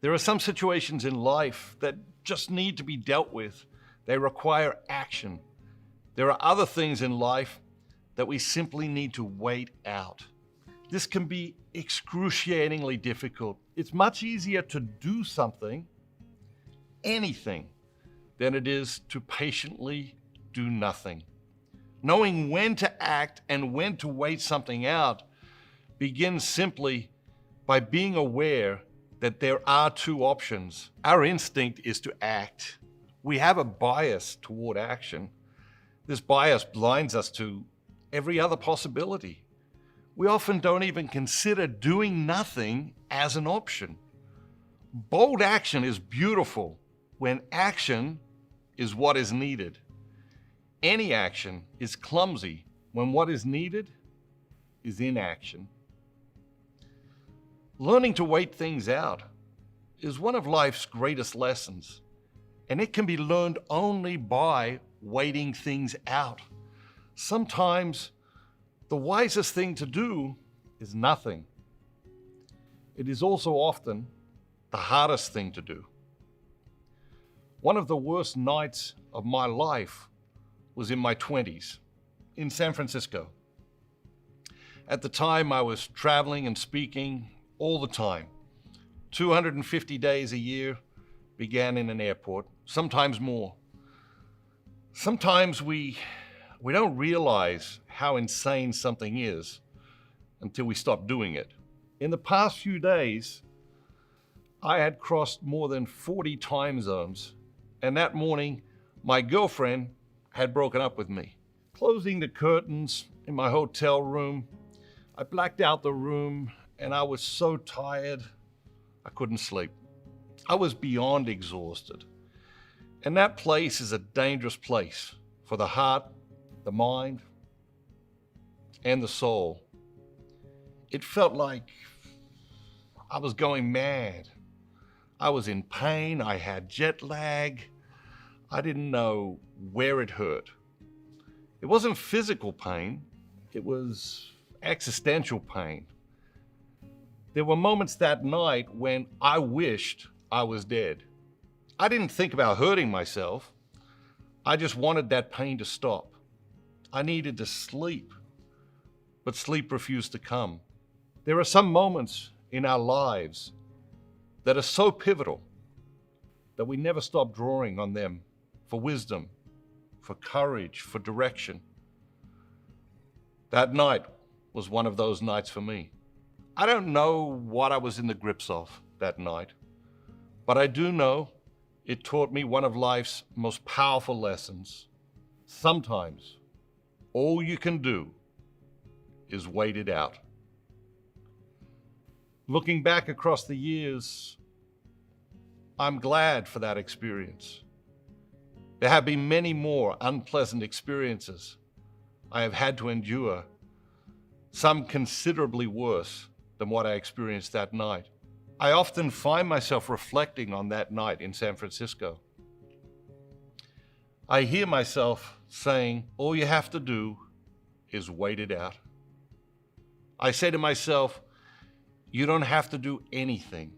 There are some situations in life that just need to be dealt with. They require action. There are other things in life that we simply need to wait out. This can be excruciatingly difficult. It's much easier to do something, anything, than it is to patiently do nothing. Knowing when to act and when to wait something out begins simply by being aware that there are two options. Our instinct is to act. We have a bias toward action. This bias blinds us to every other possibility. We often don't even consider doing nothing as an option. Bold action is beautiful when action is what is needed. Any action is clumsy when what is needed is inaction. Learning to wait things out is one of life's greatest lessons, and it can be learned only by waiting things out. Sometimes the wisest thing to do is nothing. It is also often the hardest thing to do. One of the worst nights of my life was in my 20s in San Francisco. At the time, I was traveling and speaking all the time. 250 days a year began in an airport, sometimes more. Sometimes we don't realize how insane something is until we stop doing it. In the past few days, I had crossed more than 40 time zones, and that morning, my girlfriend had broken up with me. Closing the curtains in my hotel room, I blacked out the room, and I was so tired, I couldn't sleep. I was beyond exhausted. And that place is a dangerous place for the heart, the mind, and the soul. It felt like I was going mad. I was in pain, I had jet lag. I didn't know where it hurt. It wasn't physical pain, it was existential pain. There were moments that night when I wished I was dead. I didn't think about hurting myself. I just wanted that pain to stop. I needed to sleep, but sleep refused to come. There are some moments in our lives that are so pivotal that we never stop drawing on them for wisdom, for courage, for direction. That night was one of those nights for me. I don't know what I was in the grips of that night, but I do know it taught me one of life's most powerful lessons. Sometimes all you can do is wait it out. Looking back across the years, I'm glad for that experience. There have been many more unpleasant experiences I have had to endure, some considerably worse than what I experienced that night. I often find myself reflecting on that night in San Francisco. I hear myself saying, all you have to do is wait it out. I say to myself, you don't have to do anything.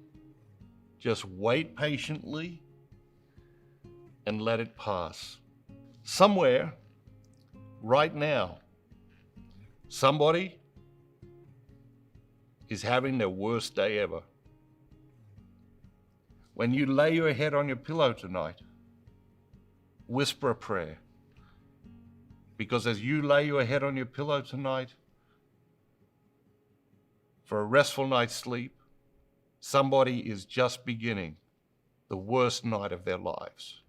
Just wait patiently and let it pass. Somewhere, right now, somebody is having their worst day ever. When you lay your head on your pillow tonight, whisper a prayer. Because as you lay your head on your pillow tonight, for a restful night's sleep, somebody is just beginning the worst night of their lives.